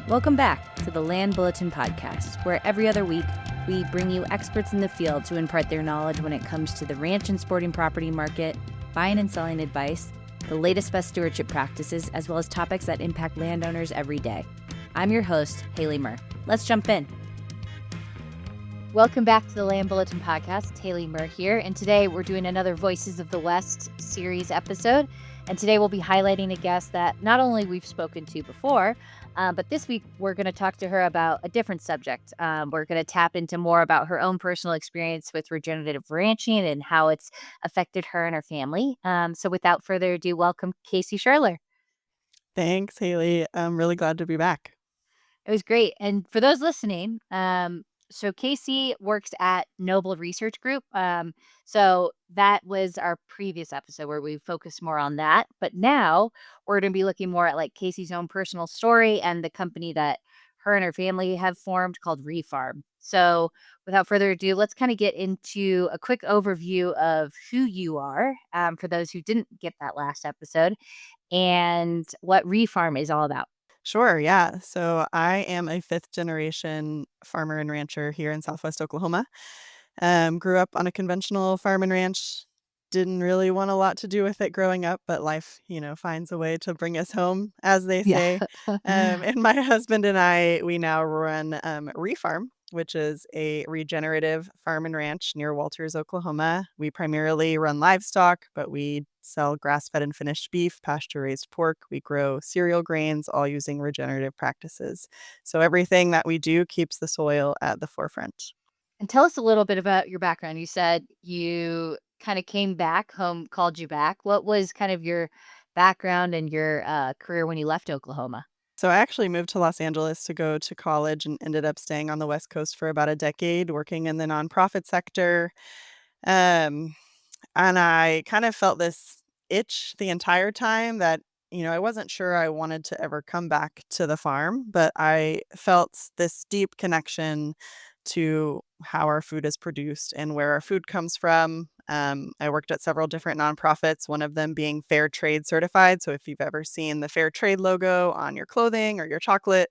Welcome back to the Land Bulletin Podcast, where every other week we bring you experts in the field to impart their knowledge when it comes to the ranch and sporting property market, buying and selling advice, the latest best stewardship practices, as well as topics that impact landowners every day. I'm your host, Haley Mirr. Let's jump in. Welcome back to the Land Bulletin Podcast. Haley Mirr here, and today we're doing another Voices of the West series episode. And today we'll be highlighting a guest that not only we've spoken to before, but this week we're going to talk to her about a different subject. We're going to tap into more about her own personal experience with regenerative ranching and how it's affected her and her family. So without further ado, welcome Kacie Scherler. Thanks, Haley. I'm really glad to be back. It was great. And for those listening, so Kacie works at Noble Research Group. So that was our previous episode where we focused more on that. But now we're going to be looking more at like Kacie's own personal story and the company that her and her family have formed called Refarm. So without further ado, let's kind of get into a quick overview of who you are for those who didn't get that last episode and what Refarm is all about. Sure, yeah. So I am a fifth generation farmer and rancher here in Southwest Oklahoma. Grew up on a conventional farm and ranch. Didn't really want a lot to do with it growing up, but life, finds a way to bring us home, as they Yeah. say. And my husband and I, we now run Refarm, which is a regenerative farm and ranch near Walters, Oklahoma. We primarily run livestock, but we sell grass-fed and finished beef, pasture-raised pork. We grow cereal grains, all using regenerative practices. So everything that we do keeps the soil at the forefront. And tell us a little bit about your background. You said you kind of came back, home called you back. What was kind of your background and your career when you left Oklahoma? So I actually moved to Los Angeles to go to college and ended up staying on the West Coast for about a decade, working in the nonprofit sector. Um, and I kind of felt this itch the entire time that, I wasn't sure I wanted to ever come back to the farm, but I felt this deep connection to how our food is produced and where our food comes from. I worked at several different nonprofits, one of them being fair trade certified. So if you've ever seen the fair trade logo on your clothing or your chocolate,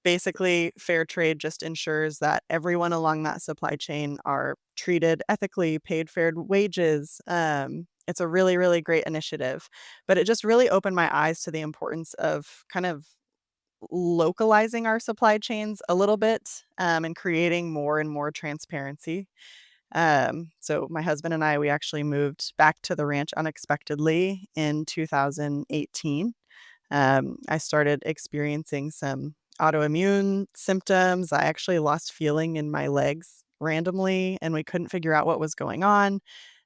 basically fair trade just ensures that everyone along that supply chain are treated ethically, paid fair wages. It's a really, really great initiative, but it just really opened my eyes to the importance of kind of localizing our supply chains a little bit, and creating more and more transparency. So my husband and I, we actually moved back to the ranch unexpectedly in 2018. I started experiencing some autoimmune symptoms. I actually lost feeling in my legs randomly, and we couldn't figure out what was going on.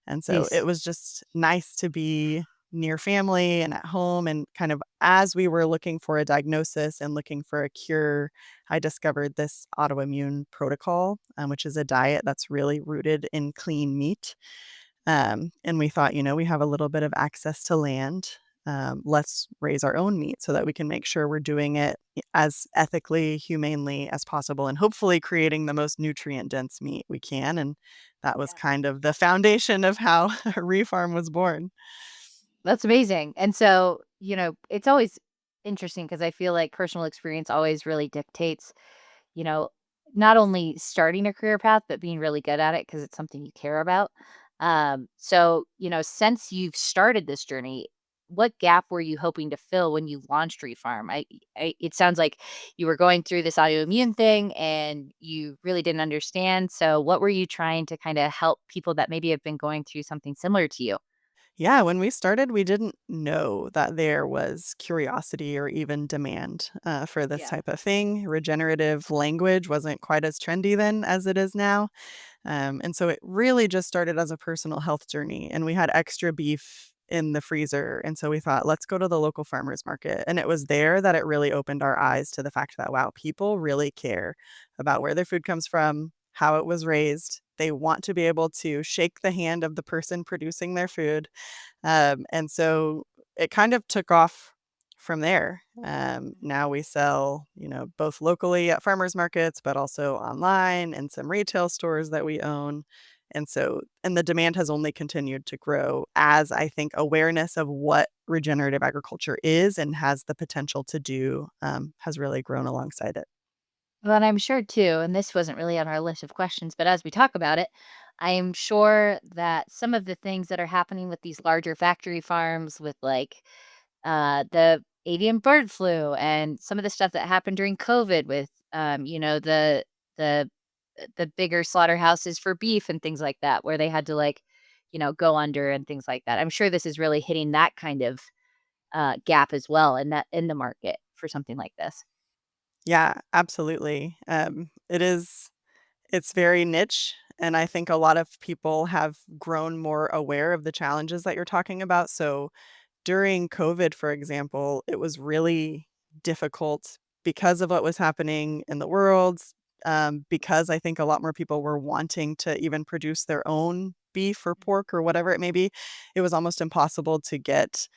And so Jeez. it was just nice to be near family and at home. And kind of as we were looking for a diagnosis and looking for a cure, I discovered this autoimmune protocol, which is a diet that's really rooted in clean meat. And we thought, we have a little bit of access to land. Let's raise our own meat so that we can make sure we're doing it as ethically, humanely as possible, and hopefully creating the most nutrient dense meat we can. And that was Yeah. kind of the foundation of how Refarm was born. That's amazing. And so, it's always interesting because I feel like personal experience always really dictates, you know, not only starting a career path, but being really good at it because it's something you care about. So, since you've started this journey, what gap were you hoping to fill when you launched Refarm? It sounds like you were going through this autoimmune thing and you really didn't understand. So, what were you trying to kind of help people that maybe have been going through something similar to you? Yeah, when we started, we didn't know that there was curiosity or even demand for this Yeah. type of thing. Regenerative language wasn't quite as trendy then as it is now. And so it really just started as a personal health journey. And we had extra beef in the freezer. And so we thought, let's go to the local farmers market. And it was there that it really opened our eyes to the fact that, wow, people really care about where their food comes from, how it was raised. They want to be able to shake the hand of the person producing their food. And so it kind of took off from there. Now we sell, both locally at farmers markets, but also online and some retail stores that we own. And the demand has only continued to grow as I think awareness of what regenerative agriculture is and has the potential to do has really grown alongside it. Well, and I'm sure too, and this wasn't really on our list of questions, but as we talk about it, I am sure that some of the things that are happening with these larger factory farms with like the avian bird flu and some of the stuff that happened during COVID with the the bigger slaughterhouses for beef and things like that, where they had to like, go under and things like that. I'm sure this is really hitting that kind of gap as well in the market for something like this. Yeah, absolutely. It's very niche, and I think a lot of people have grown more aware of the challenges that you're talking about. So during COVID, for example, it was really difficult because of what was happening in the world, because I think a lot more people were wanting to even produce their own beef or pork or whatever it may be. It was almost impossible to get,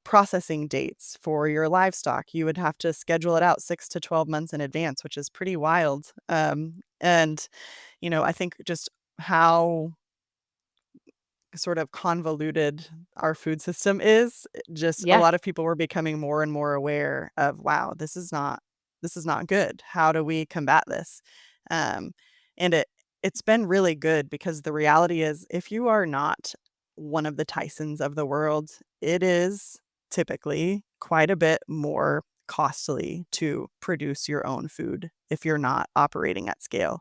processing dates for your livestock. You would have to schedule it out 6 to 12 months in advance, which is pretty wild. And, I think just how sort of convoluted our food system is, just a Yeah, lot of people were becoming more and more aware of, "Wow, this is not good. How do we combat this?" Um, and it's been really good because the reality is if you are not one of the Tysons of the world, it is typically quite a bit more costly to produce your own food if you're not operating at scale.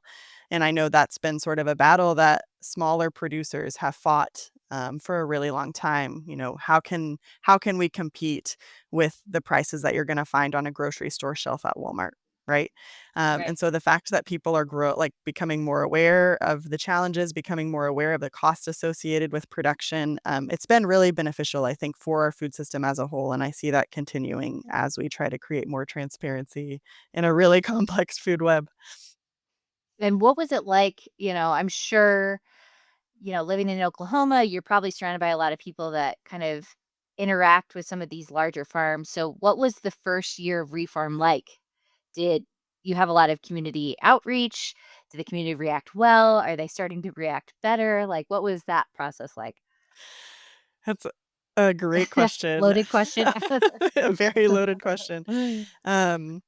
And I know that's been sort of a battle that smaller producers have fought, for a really long time. How can we compete with the prices that you're gonna find on a grocery store shelf at Walmart, right? right. And so the fact that people are becoming more aware of the challenges, becoming more aware of the costs associated with production, it's been really beneficial, I think, for our food system as a whole, and I see that continuing as we try to create more transparency in a really complex food web. And what was it like? I'm sure, living in Oklahoma, you're probably surrounded by a lot of people that kind of interact with some of these larger farms. So, what was the first year of Reform like? Did you have a lot of community outreach? Did the community react well? Are they starting to react better? Like, what was that process like? That's a great question. Loaded question. A very loaded question. Um,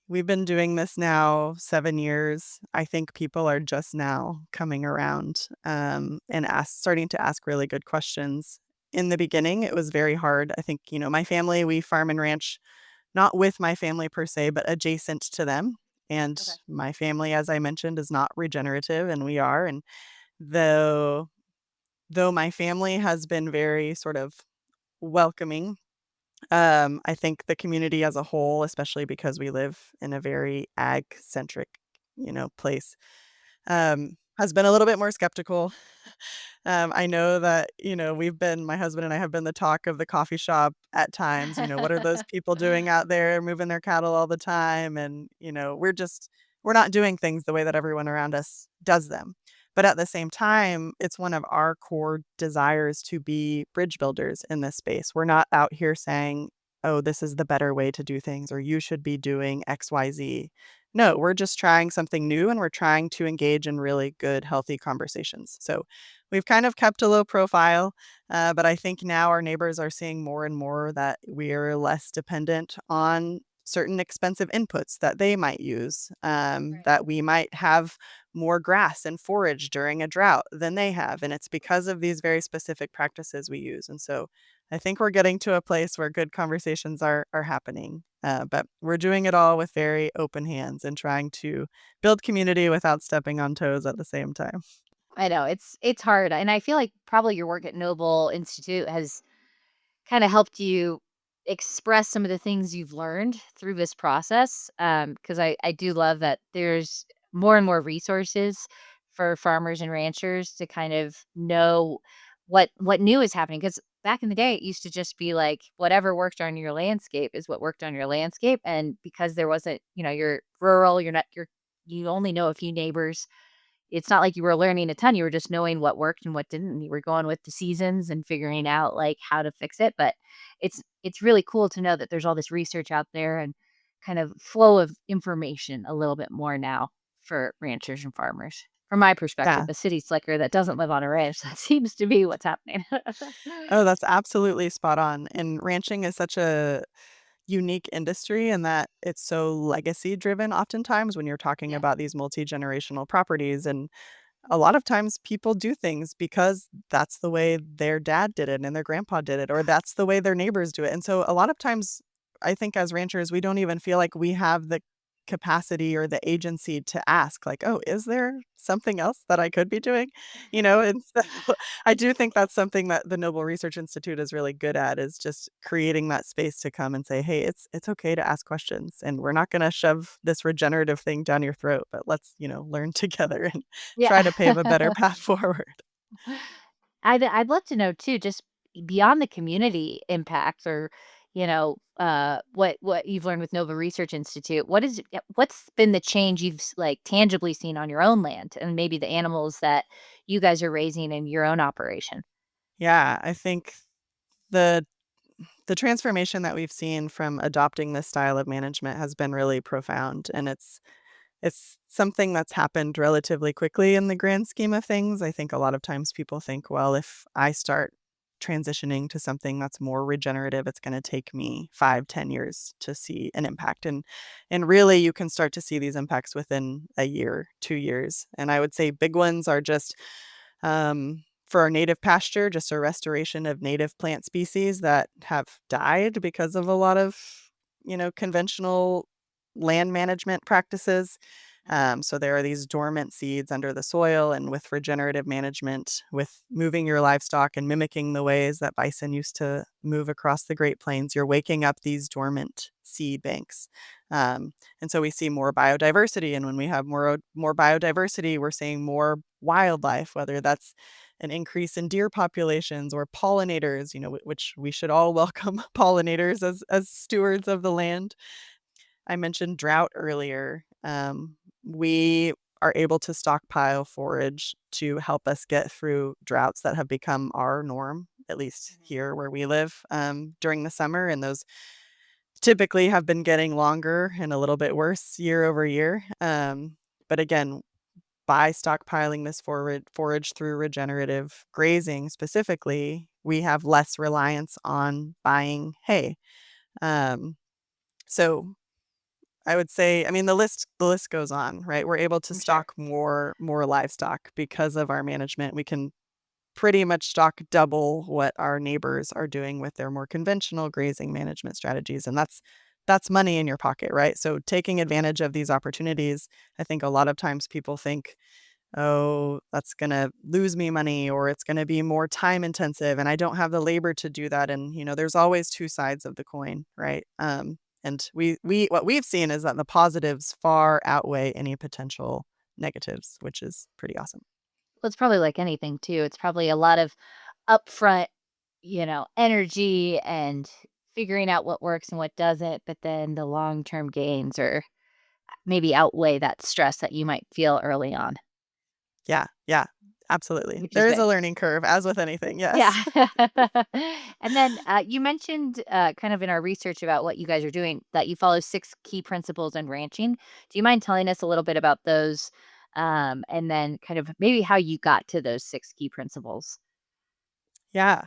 we've been doing this now 7 years. I think people are just now coming around, and starting to ask really good questions. In the beginning, it was very hard. I think, my family, we farm and ranch, not with my family per se, but adjacent to them, and Okay. my family, as I mentioned, is not regenerative, and we are, and though my family has been very sort of welcoming. I think the community as a whole, especially because we live in a very ag-centric, place, has been a little bit more skeptical. I know that, my husband and I have been the talk of the coffee shop at times. What are those people doing out there moving their cattle all the time? And, we're not doing things the way that everyone around us does them. But at the same time, it's one of our core desires to be bridge builders in this space. We're not out here saying, oh, this is the better way to do things, or you should be doing XYZ. No, we're just trying something new and we're trying to engage in really good, healthy conversations. So we've kind of kept a low profile, but I think now our neighbors are seeing more and more that we're less dependent on certain expensive inputs that they might use, Right. that we might have more grass and forage during a drought than they have. And it's because of these very specific practices we use. And so I think we're getting to a place where good conversations are happening. But we're doing it all with very open hands and trying to build community without stepping on toes at the same time. I know it's hard, and I feel like probably your work at Noble Institute has kinda helped you express some of the things you've learned through this process, because I do love that there's more and more resources for farmers and ranchers to kind of know what new is happening. Because back in the day, it used to just be like, whatever worked on your landscape is what worked on your landscape, and because there wasn't you're rural, you only know a few neighbors. It's not like you were learning a ton, you were just knowing what worked and what didn't, and you were going with the seasons and figuring out, like, how to fix it, but it's really cool to know that there's all this research out there and kind of flow of information a little bit more now for ranchers and farmers. From my perspective, Yeah. the city slicker that doesn't live on a ranch, that seems to be what's happening. Oh, that's absolutely spot on, and ranching is such a unique industry in that it's so legacy driven oftentimes when you're talking Yeah. about these multi-generational properties, and a lot of times people do things because that's the way their dad did it and their grandpa did it, or that's the way their neighbors do it. And so a lot of times, I think as ranchers, we don't even feel like we have the capacity or the agency to ask, like, oh, is there something else that I could be doing? And so I do think that's something that the Noble Research Institute is really good at is just creating that space to come and say, hey, it's okay to ask questions. And we're not gonna shove this regenerative thing down your throat, but let's, learn together and Yeah. try to pave a better path forward. I'd love to know too, just beyond the community impacts or, what you've learned with Nova Research Institute, what's been the change you've like tangibly seen on your own land and maybe the animals that you guys are raising in your own operation? Yeah, I think the the transformation that we've seen from adopting this style of management has been really profound, and it's something that's happened relatively quickly in the grand scheme of things. I think a lot of times people think, well, if I start transitioning to something that's more regenerative, it's going to take me 5, 10 years to see an impact. And really you can start to see these impacts within a year, 2 years. And I would say big ones are just for our native pasture, just a restoration of native plant species that have died because of a lot of, conventional land management practices. So there are these dormant seeds under the soil, and with regenerative management, with moving your livestock and mimicking the ways that bison used to move across the Great Plains, you're waking up these dormant seed banks. Um, and so we see more biodiversity, and when we have more biodiversity, we're seeing more wildlife, whether that's an increase in deer populations or pollinators, which we should all welcome pollinators as stewards of the land. I mentioned drought earlier. We are able to stockpile forage to help us get through droughts that have become our norm, at least Mhm. here where we live, during the summer. And those typically have been getting longer and a little bit worse year over year. But again, by stockpiling this forage through regenerative grazing specifically, we have less reliance on buying hay. Um, so I would say, I mean, the list goes on, right? We're able to I'm sure. stock more livestock because of our management. We can pretty much stock double what our neighbors are doing with their more conventional grazing management strategies, and that's money in your pocket, right? So taking advantage of these opportunities, I think a lot of times people think, "Oh, that's gonna lose me money or it's gonna be more time intensive and I don't have the labor to do that," and, there's always 2 sides of the coin, right? And we what we've seen is that the positives far outweigh any potential negatives, which is pretty awesome. Well, it's probably like anything too. It's probably a lot of upfront, energy and figuring out what works and what doesn't, but then the long-term gains or maybe outweigh that stress that you might feel early on, Yeah, yeah, absolutely. which is There is good. a learning curve, as with anything, Yeah. yes. And then, you mentioned, kind of in our research about what you guys are doing, that you follow 6 key principles in ranching. Do you mind telling us a little bit about those, and then kind of maybe how you got to those 6 key principles? Yeah.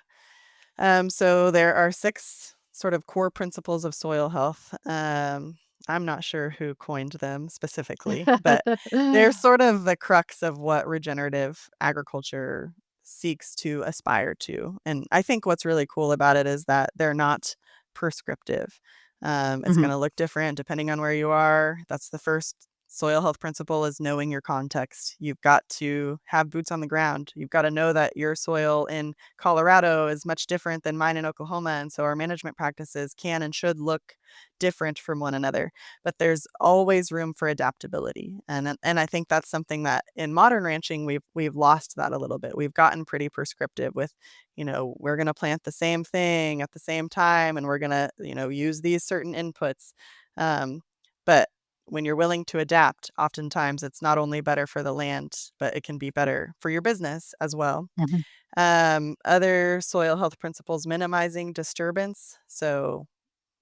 So there are 6 sort of core principles of soil health. I'm not sure who coined them specifically, but they're sort of the crux of what regenerative agriculture seeks to aspire to. And I think what's really cool about it is that they're not prescriptive. It's Mhm. going to look different depending on where you are. That's the first soil health principle is knowing your context. You've got to have boots on the ground. You've got to know that your soil in Colorado is much different than mine in Oklahoma, and so our management practices can and should look different from one another. But there's always room for adaptability, and I think that's something that in modern ranching we've lost that a little bit. We've gotten pretty prescriptive with, we're going to plant the same thing at the same time, and we're going to use these certain inputs. But when you're willing to adapt, oftentimes it's not only better for the land, but it can be better for your business as well. Mhm. Other soil health principles, minimizing disturbance. So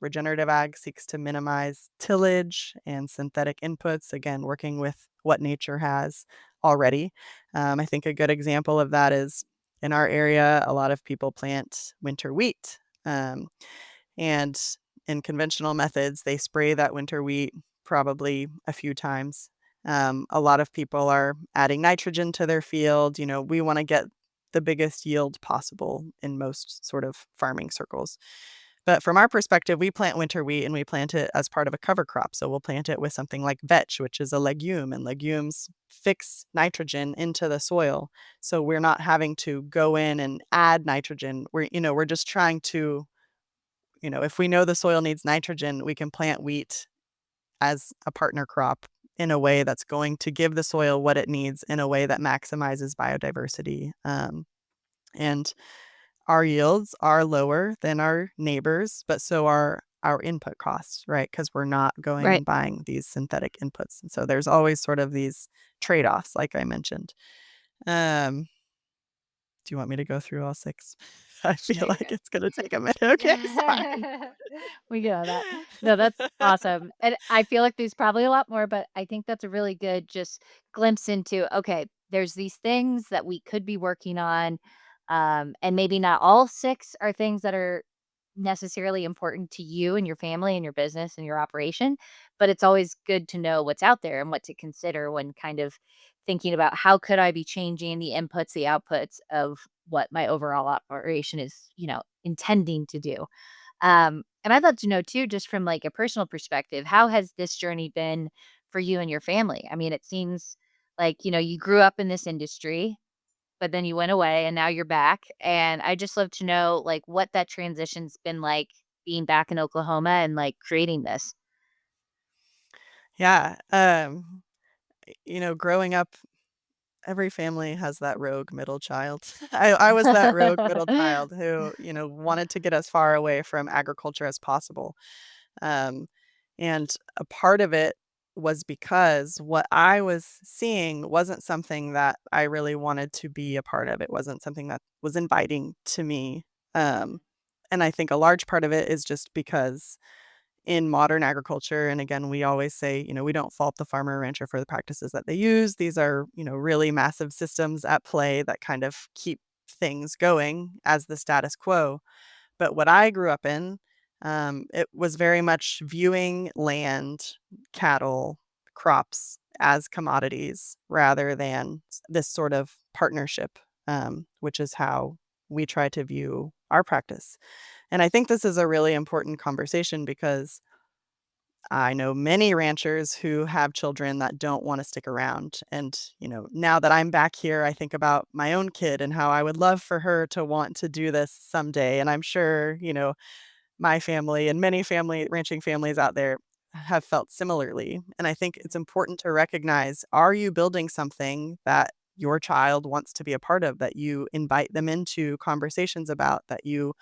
regenerative ag seeks to minimize tillage and synthetic inputs, again, working with what nature has already. I think a good example of that is in our area, a lot of people plant winter wheat. Um, and in conventional methods, they spray that winter wheat probably a few times. A lot of people are adding nitrogen to their field. We want to get the biggest yield possible in most sort of farming circles. But from our perspective, we plant winter wheat and we plant it as part of a cover crop. So we'll plant it with something like vetch, which is a legume, and legumes fix nitrogen into the soil. So we're not having to go in and add nitrogen. We're just trying to, if we know the soil needs nitrogen, we can plant wheat as a partner crop in a way that's going to give the soil what it needs in a way that maximizes biodiversity. And our yields are lower than our neighbors, but so are our input costs, right? Because we're not going Right. and buying these synthetic inputs. And so there's always sort of these trade-offs, like I mentioned. Um, do you want me to go through all 6? I No, feel you're like good. it's gonna take a minute. Okay, sorry. We get all that. No, that's awesome. And I feel like there's probably a lot more, but I think that's a really good just glimpse into, okay, there's these things that we could be working on. And maybe not all 6 are things that are necessarily important to you and your family and your business and your operation, but it's always good to know what's out there and what to consider when kind of thinking about how could I be changing the inputs, the outputs of what my overall operation is, intending to do. And I'd love to know too, just from like a personal perspective, how has this journey been for you and your family? I mean, it seems like, you grew up in this industry, but then you went away and now you're back. And I just love to know like what that transition's been like being back in Oklahoma and like creating this. Yeah, growing up, every family has that rogue middle child. I was that rogue middle child who, wanted to get as far away from agriculture as possible. Um, and a part of it was because what I was seeing wasn't something that I really wanted to be a part of. It wasn't something that was inviting to me. Um, and I think a large part of it is just because in modern agriculture, and again, we always say, we don't fault the farmer or rancher for the practices that they use. These are, really massive systems at play that kind of keep things going as the status quo. But what I grew up in, it was very much viewing land, cattle, crops as commodities rather than this sort of partnership, which is how we try to view our practice. And I think this is a really important conversation because I know many ranchers who have children that don't wanna stick around, and, now that I'm back here, I think about my own kid and how I would love for her to want to do this someday, and I'm sure, my family and many ranching families out there have felt similarly, and I think it's important to recognize, are you building something that your child wants to be a part of, that you invite them into conversations about, that you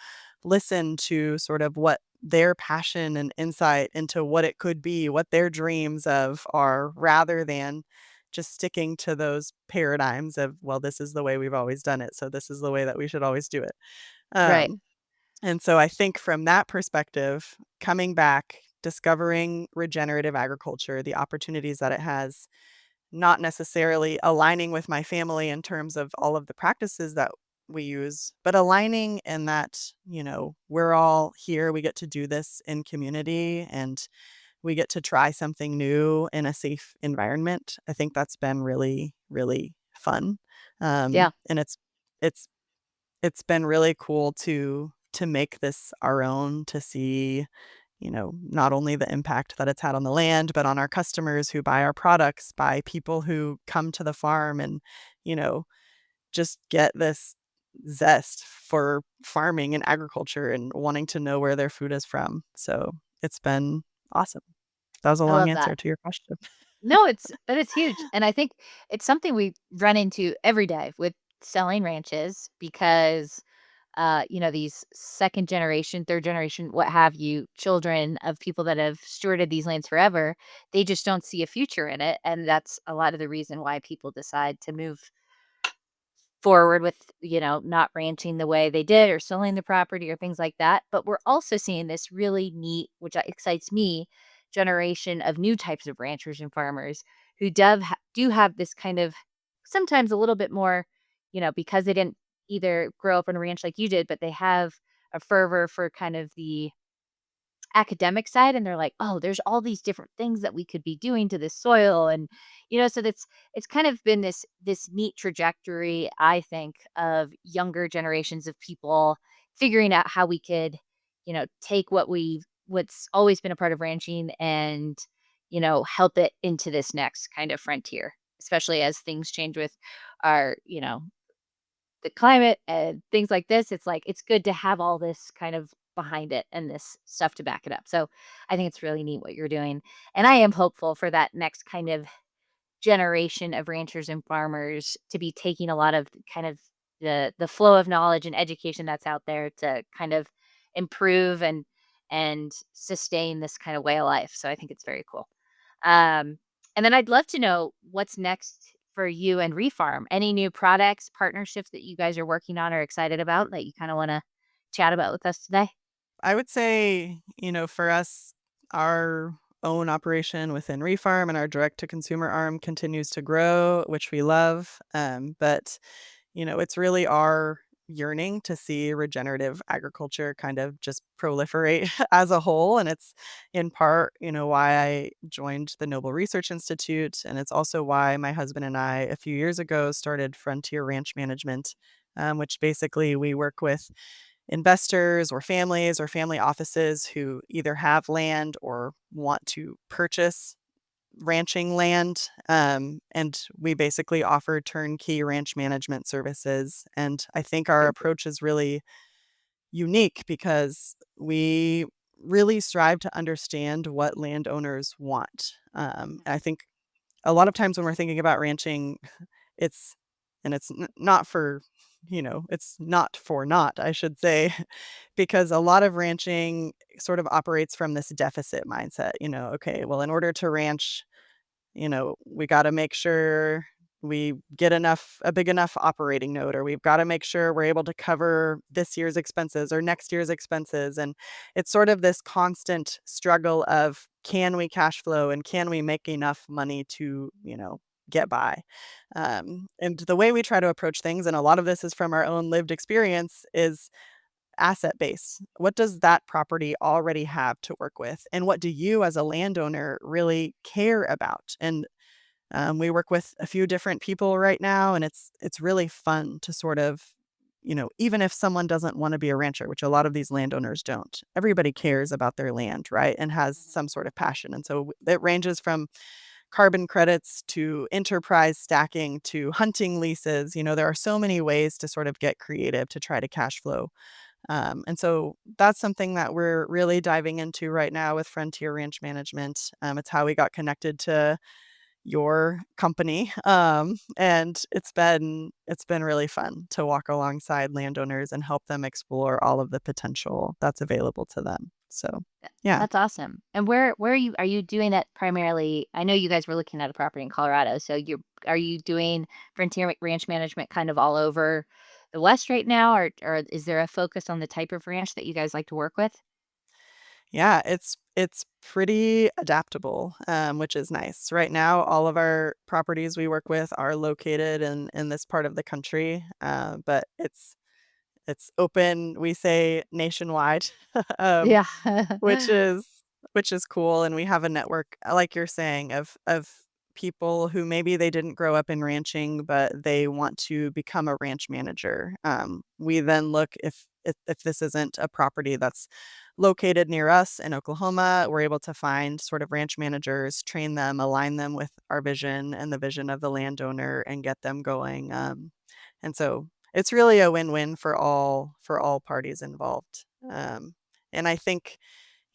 listen to sort of what their passion and insight into what it could be, what their dreams of are, rather than just sticking to those paradigms of, well, this is the way we've always done it, so this is the way that we should always do it. Right. Um, and so I think from that perspective, coming back, discovering regenerative agriculture, the opportunities that it has, not necessarily aligning with my family in terms of all of the practices that we use, but aligning in that, we're all here, we get to do this in community and we get to try something new in a safe environment. I think that's been really, really fun. Yeah. And it's it's been really cool to make this our own, to see, not only the impact that it's had on the land, but on our customers who buy our products, by people who come to the farm and, you know, just get this zest for farming and agriculture and wanting to know where their food is from. So it's been awesome. That was a I long love answer that. to your question. No, that is huge. And I think it's something we run into every day with selling ranches because these second generation, third generation, what have you, children of people that have stewarded these lands forever, they just don't see a future in it. And that's a lot of the reason why people decide to move forward with, not ranching the way they did or selling the property or things like that. But we're also seeing this really neat, which excites me, generation of new types of ranchers and farmers who do have this kind of sometimes a little bit more, because they didn't either grow up on a ranch like you did, but they have a fervor for kind of the academic side, and they're like, "Oh, there's all these different things that we could be doing to this soil," and, so it's kind of been this neat trajectory, I think, of younger generations of people figuring out how we could, take what's always been a part of ranching and, help it into this next kind of frontier, especially as things change with our, the climate and things like this. It's like it's good to have all this kind of behind it and this stuff to back it up. So I think it's really neat what you're doing. And I am hopeful for that next kind of generation of ranchers and farmers to be taking a lot of kind of the flow of knowledge and education that's out there to kind of improve and sustain this kind of way of life. So I think it's very cool. Um, and then I'd love to know what's next for you and Refarm. Any new products, partnerships that you guys are working on or excited about that you kind of want to chat about with us today? I would say, for us, our own operation within Refarm and our direct to consumer arm continues to grow, which we love. But it's really our yearning to see regenerative agriculture kind of just proliferate as a whole. And it's in part, why I joined the Noble Research Institute. And it's also why my husband and I, a few years ago, started Frontier Ranch Management, which basically we work with investors or family offices who either have land or want to purchase ranching land. And we basically offer turnkey ranch management services. And I think our Very cool. approach is really unique because we really strive to understand what landowners want. I think a lot of times when we're thinking about ranching, it's it's not for, it's not for not, I should say, because a lot of ranching sort of operates from this deficit mindset. Okay, well, in order to ranch, we gotta make sure we get a big enough operating node, or we've gotta make sure we're able to cover this year's expenses or next year's expenses, and it's sort of this constant struggle of, can we cash flow and can we make enough money to, get by? And the way we try to approach things, and a lot of this is from our own lived experience, is asset base. What does that property already have to work with? And what do you as a landowner really care about? And we work with a few different people right now, and it's really fun to sort of, even if someone doesn't want to be a rancher, which a lot of these landowners don't, everybody cares about their land, right? And has Mhm. some sort of passion. And so it ranges from carbon credits to enterprise stacking to hunting leases. There are so many ways to sort of get creative to try to cash flow, and so that's something that we're really diving into right now with Frontier Ranch Management. It's how we got connected to your company. And it's been really fun to walk alongside landowners and help them explore all of the potential that's available to them. So, Th yeah. That's awesome. And are you doing that primarily? I know you guys were looking at a property in Colorado, so are you doing frontier ranch management kind of all over the West right now, or is there a focus on the type of ranch that you guys like to work with? Yeah, it's pretty adaptable, which is nice. Right now, all of our properties we work with are located in this part of the country, but it's open, we say, nationwide, um, Yeah. which is which is cool, and we have a network, like you're saying, of people who maybe they didn't grow up in ranching, but they want to become a ranch manager. We then look, if this isn't a property that's located near us in Oklahoma, we're able to find sort of ranch managers, train them, align them with our vision and the vision of the landowner, and get them going. And so it's really a win-win for all parties involved. And I think,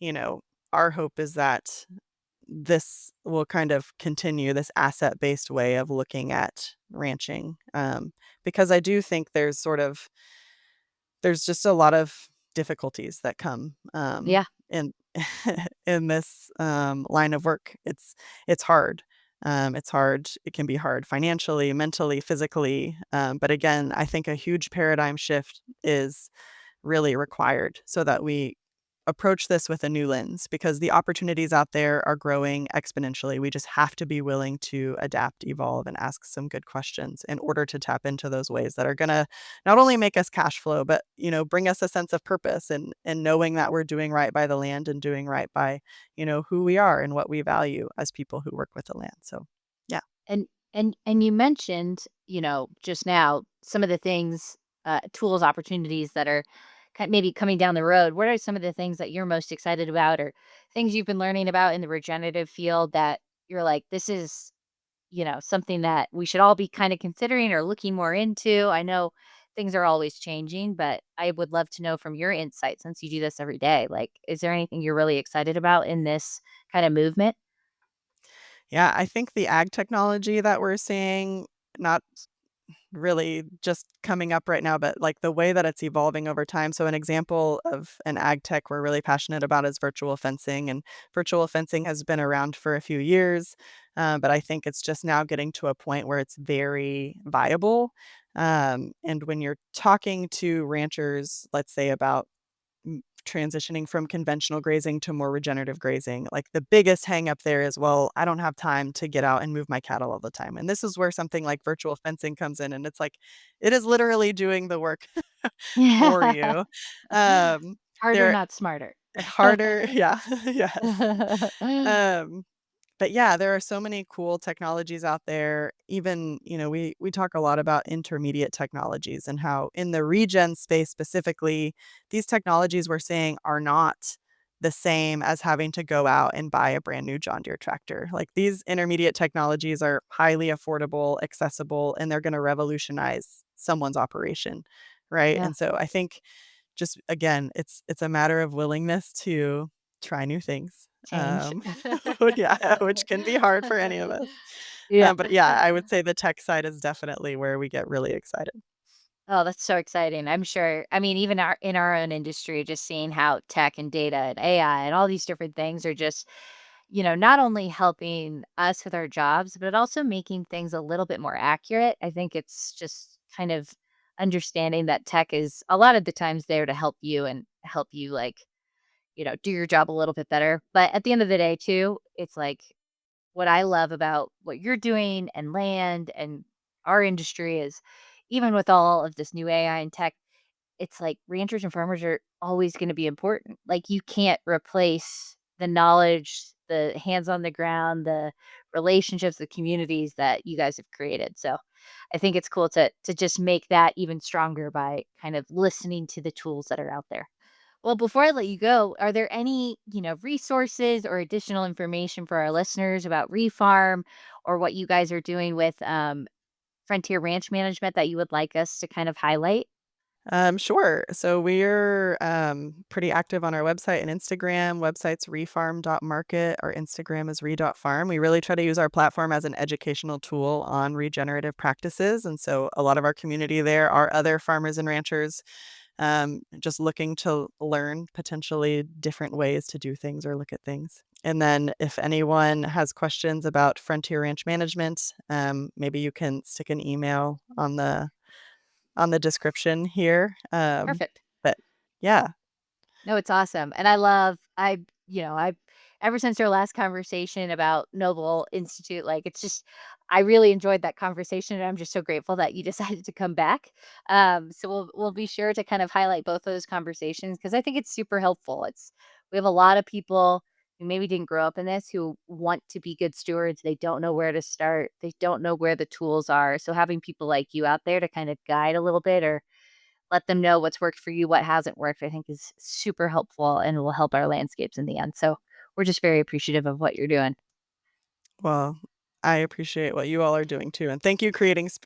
you know, our hope is that this will kind of continue this asset-based way of looking at ranching, because I do think there's just a lot of difficulties that come, Yeah. in in this, line of work. It's hard. It's hard. It can be hard financially, mentally, physically, but again, I think a huge paradigm shift is really required so that we approach this with a new lens because the opportunities out there are growing exponentially. We just have to be willing to adapt, evolve, and ask some good questions in order to tap into those ways that are going to not only make us cash flow, but bring us a sense of purpose and knowing that we're doing right by the land and doing right by, who we are and what we value as people who work with the land. So, yeah. And and you mentioned, just now some of the things, tools, opportunities that are maybe coming down the road. What are some of the things that you're most excited about, or things you've been learning about in the regenerative field that you're like, this is, something that we should all be kind of considering or looking more into? I know things are always changing, but I would love to know from your insight since you do this every day. Like, is there anything you're really excited about in this kind of movement? Yeah, I think the ag technology that we're seeing, not really just coming up right now, but like the way that it's evolving over time. So, an example of an ag tech we're really passionate about is virtual fencing. And virtual fencing has been around for a few years, but I think it's just now getting to a point where it's very viable. And when you're talking to ranchers, let's say about transitioning from conventional grazing to more regenerative grazing. Like the biggest hang up there is, well, I don't have time to get out and move my cattle all the time. And this is where something like virtual fencing comes in. And it's like, it is literally doing the work for Yeah. you. Um, Harder, they're not smarter. harder. Yeah. Yes. Um, but yeah, there are so many cool technologies out there. Even, we talk a lot about intermediate technologies and how in the regen space specifically, these technologies we're saying are not the same as having to go out and buy a brand new John Deere tractor. Like these intermediate technologies are highly affordable, accessible, and they're going to revolutionize someone's operation, right? Yeah, And so I think just again, it's a matter of willingness to try new things. change. Yeah, which can be hard for any of us. Yeah. But yeah, I would say the tech side is definitely where we get really excited. Oh, that's so exciting. I'm sure. I mean, even in our own industry, just seeing how tech and data and AI and all these different things are just, not only helping us with our jobs, but also making things a little bit more accurate. I think it's just kind of understanding that tech is a lot of the times there to help you and help you like, do your job a little bit better. But at the end of the day, too, it's like what I love about what you're doing and land and our industry is even with all of this new AI and tech, it's like ranchers and farmers are always going to be important. Like you can't replace the knowledge, the hands on the ground, the relationships, the communities that you guys have created. So I think it's cool to just make that even stronger by kind of listening to the tools that are out there. Well, before I let you go, are there any, resources or additional information for our listeners about Refarm or what you guys are doing with Frontier Ranch Management that you would like us to kind of highlight? Sure. So we're pretty active on our website and Instagram. Website's refarm.market. Our Instagram is re.farm. We really try to use our platform as an educational tool on regenerative practices. And so a lot of our community there are other farmers and ranchers just looking to learn potentially different ways to do things or look at things. And then if anyone has questions about Frontier Ranch Management, maybe you can stick an email on the description here. Perfect. But yeah, No, it's awesome. And I love I ever since our last conversation about Noble Institute, like it's just I really enjoyed that conversation and I'm just so grateful that you decided to come back. So we'll be sure to kind of highlight both of those conversations because I think it's super helpful. It's we have a lot of people who maybe didn't grow up in this who want to be good stewards. They don't know where to start. They don't know where the tools are. So having people like you out there to kind of guide a little bit or let them know what's worked for you, what hasn't worked, I think is super helpful and will help our landscapes in the end. So we're just very appreciative of what you're doing. well, I appreciate what you all are doing too, and thank you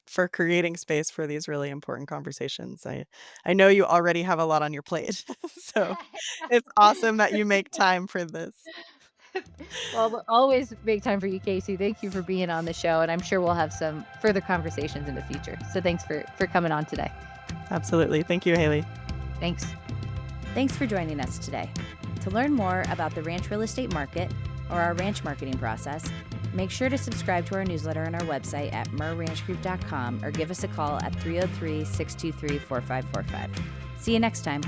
for creating space for these really important conversations. I know you already have a lot on your plate, so it's awesome that you make time for this. Well, we'll always make time for you, Casey. Thank you for being on the show, and I'm sure we'll have some further conversations in the future. So thanks for coming on today. Absolutely. Thank you, Haley. Thanks. Thanks for joining us today. To learn more about the ranch real estate market or our ranch marketing process, make sure to subscribe to our newsletter on our website at mirranchgroup.com or give us a call at 303 623 4545. See you next time.